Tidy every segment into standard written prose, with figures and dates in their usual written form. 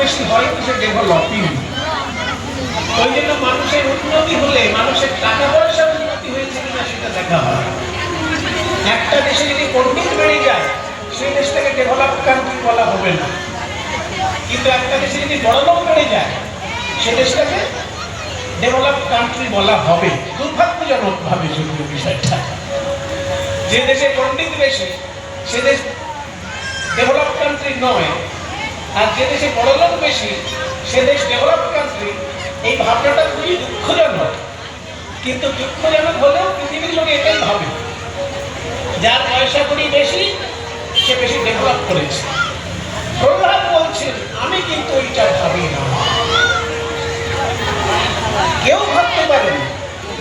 বেশি হয় সে ডেভেলপিং। ওই জন্য মানুষের উন্নতি হলে মানুষের টাকা পয়সার উন্নতি হয়েছে কিনা সেটা দেখা হয়। একটা দেশে যদি পণ্ডিত বেড়ে যায় সেই দেশটাকে ডেভেলপ কান্ট্রি বলা হবে না, কিন্তু একটা দেশে যদি বড়লোক বেড়ে যায় সে দেশটাকে ডেভেলপ কান্ট্রি বলা হবে। দুর্ভাগ্যজনক ভাবে যদিও বিষয়টা, যে দেশে পণ্ডিত বেশি সে দেশ ডেভেলপ কান্ট্রি নয়, আর যে দেশে বড়লোক বেশি সে দেশ ডেভেলপ কান্ট্রি। এই ভাবনাটা খুবই দুঃখজনক, কিন্তু দুঃখজনক হলেও পৃথিবীর লোক এটাই ভাবে, যার পয়সা করি বেশি সে বেশি ডেভেলপ করেছে। প্রহ্লাদ বলছেন আমি কিন্তু ওইটা ভাবি না। কেউ ভাবতে পারেন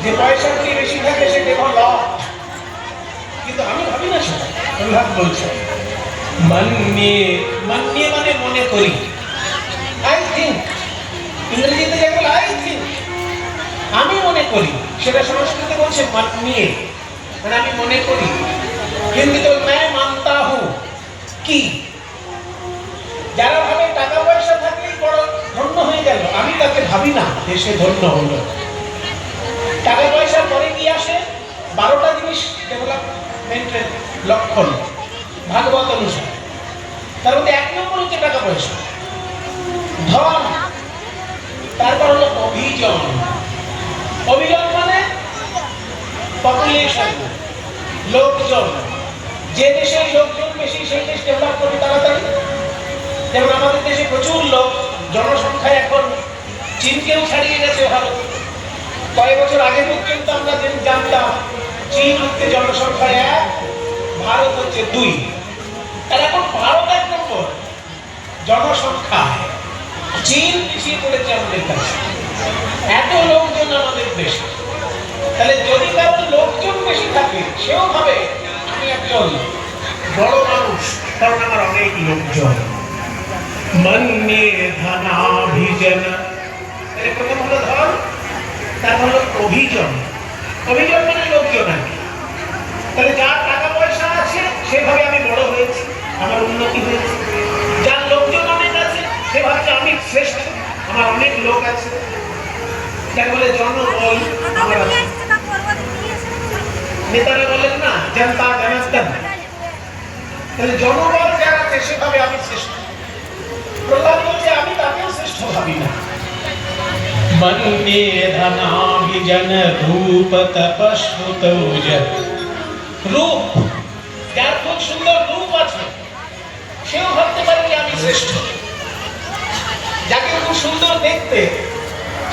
যে পয়সা করি বেশি থাকে সে ডেভেলপ, কিন্তু আমি ভাবি না সেটা। প্রহ্লাদ বলছেন মান্যে, মান্যে মানে মনে করি, আই থিঙ্ক, ইংরেজিতে যেগুলো আই থিঙ্ক, আমি মনে করি, সেটা সংস্কৃতে বলছে মান্যে, মানে আমি মনে করি। হিন্দি তো मैं मानता हूं কি, যারা ভাবে টাকা পয়সা থাকলেই বড় ধন্য হয়ে গেল, আমি তাকে ভাবি না যে সে ধন্য হলো। টাকা পয়সা পরে কি আসে? 12টা জিনিস ডেভেলপমেন্টের লক্ষণ ভাগবত অনুসারে। তার মধ্যে 1 নম্বর হচ্ছে টাকা পয়সা, ধন। তারপর হলো অভিজন। অভিজন মানে পপুলেশন, লোকজন। যে দেশে লোকজন বেশি সেই দেশ ডেভেলপ করবে তাড়াতাড়ি। যেমন আমাদের দেশে প্রচুর লোক, জনসংখ্যা এখন চীনকেও ছাড়িয়ে গেছে ভারত। কয়েক বছর আগে পর্যন্ত আমরা জানতাম চীন হচ্ছে জনসংখ্যা 1, ভারত হচ্ছে 2, আর এখন ভারত 1 নম্বর জনসংখ্যায়। চীন পিছিয়ে পড়েছে আমাদের কাছে, এত লোকজন আমাদের দেশে। তাহলে যদি কারণ লোকজন বেশি থাকে সেও ভাবে আমি একজন বড় মানুষ, কারণ আমার অনেক লোকজন। মন্যে ধনাভিজন, তাহলে প্রথম হলো ধন, তারপর হলো অভিজন। অভিজন মানে লোকজন আর কি। তাহলে যার টাকা পয়সা আছে সেভাবে আমি বড় হয়েছি, আমার উন্নতি হয়েছে। যার লোকজন অনেক আছে সে ভাবছে আমি শ্রেষ্ঠ, আমার অনেক লোক আছে। যার বলে জনবল আমার আছে। নেতারা বলেন না জনতা জনার্দন, তাহলে জনবল যার আছে সেভাবে আমি শ্রেষ্ঠ। প্রহ্লাদ বলছে আমি তাকেও শ্রেষ্ঠ ভাবি না। মন্যে ধনাভিজন রূপ তপস্বতৌজন। রূপ, যার খুব সুন্দর রূপ আছে সেও ভাবতে পারে যে আমি শ্রেষ্ঠ। যাকে খুব সুন্দর দেখতে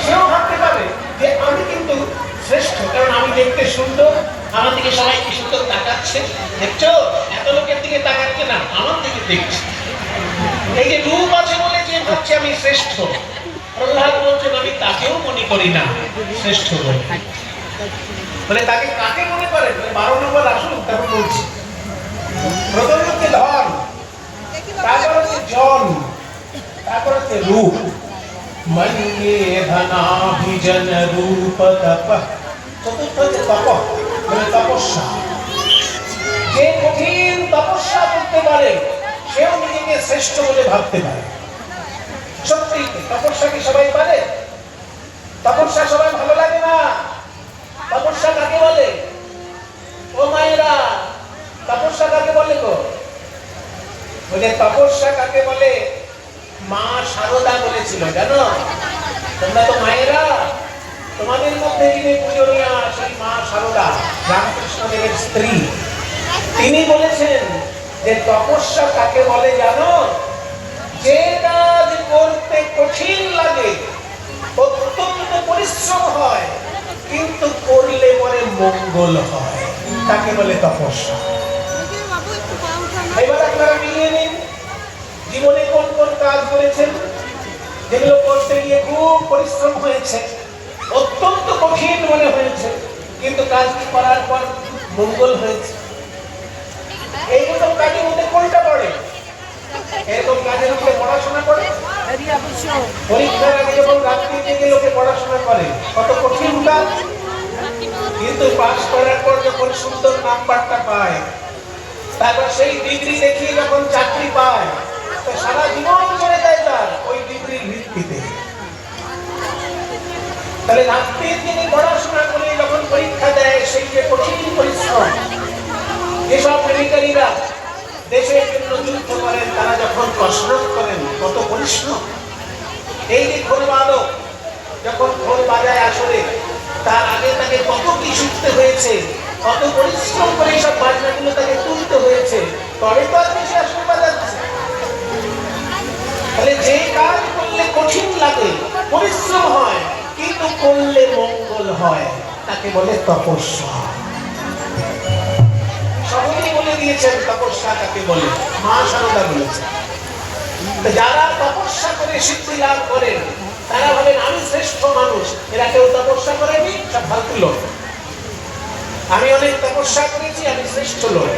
সেও ভাবতে পারে যে আমি কিন্তু শ্রেষ্ঠ, কারণ আমি দেখতে সুন্দর, আমার দিকে সবাই কি সুন্দর তাকাচ্ছে, দেখছো? এত লোকের দিকে তাকাচ্ছে না, আমার দিকে দেখছে। এই যে রূপ আছে বলে যে ভাবছে আমি শ্রেষ্ঠ, প্রহ্লাদ বলছেন আমি তাকেও মনে করি না শ্রেষ্ঠ বলে। বলে তাকে কাকে মনে করেন? 12 নম্বর আসুন তারপর বলছি। প্রথম হচ্ছে ধন, তারপর হচ্ছে জন, তারপর হচ্ছে রূপ। মন্যে ধনাভিজন রূপ তপ। চতুর্থ হচ্ছে তপ, মানে তপস্যা। যে কঠিন তপস্যা করতে পারে সেও নিজেকে শ্রেষ্ঠ বলে ভাবতে পারে। সত্যি তপস্যা কি সবাই পারে? তপস্যা সবাই ভালো লাগে না। তপস্যা কাকে বলে? ও মায়েরা, তপস্যা কাকে বলে গো? বলে তপস্যা কাকে বলে মা শারদা বলেছিল, জানো? তোমরা তো মায়েরা, তোমাদের মধ্যে যিনি পূজনীয়া সেই মা শারদা, রামকৃষ্ণদেবের স্ত্রী, তিনি বলেছেন যে তপস্যা কাকে বলে জানো? যে কাজ করতে কঠিন লাগে, অত্যন্ত পরিশ্রম হয়, কিন্তু করলে পরে মঙ্গল হয়, তাকে বলে তপস্যা। এবার আপনারা মিলিয়ে নিন জীবনে কোন কোন কাজ করেছেন যেগুলো করতে গিয়ে খুব পরিশ্রম হয়েছে, অত্যন্ত কঠিন মনে হয়েছে, কিন্তু কাজটি করার পর মঙ্গল হয়েছে। এইরকম কাজের মধ্যে কোনটা পড়ে? এরকম কাজের মধ্যে পড়াশোনা করে। পরীক্ষার আগে যখন রাত্রি থেকে লোকে পড়াশোনা করে, কত কঠিন কাজ, কিন্তু পাস করার পর যখন সুন্দর নাম্বারটা পায়, তারপর সেই ডিগ্রি দেখিয়ে যখন চাকরি পায়, তো সারা জীবন চলে যায় তার ওই ডিগ্রি তাহলে রাত্রে তিনি পড়াশোনা করে যখন পরীক্ষা দেয় সেই যে কঠিন পরিশ্রম, যেসব মিলিটারিরা দেশের জন্য যুদ্ধ করেন তারা যখন কসরত করেন কত পরিশ্রম। এই যে খোল বাদক যখন খোল বাজায় আসলে তার আগে তাকে কত কি শিখতে হয়েছে, কত পরিশ্রম করে এইসব বাজনাগুলো তাকে তুলতে হয়েছে, তবে তো আপনি সে আসলে বাজাচ্ছে। তাহলে যে কাজ করলে কঠিন লাগে, পরিশ্রম হয়, কিন্তু করলে মঙ্গল হয়, তাকে বলে তপস্যা। সবাই বলে দিয়েছেন তপস্যা কাকে বলে, মা সারদা বলেছেন। যারা তপস্যা করে সিদ্ধি লাভ করেন তারা বলেন আমি শ্রেষ্ঠ মানুষ। এরা কেউ তপস্যা করেনি, সব ফালতু লোক। আমি অনেক তপস্যা করেছি, আমি শ্রেষ্ঠ লোক।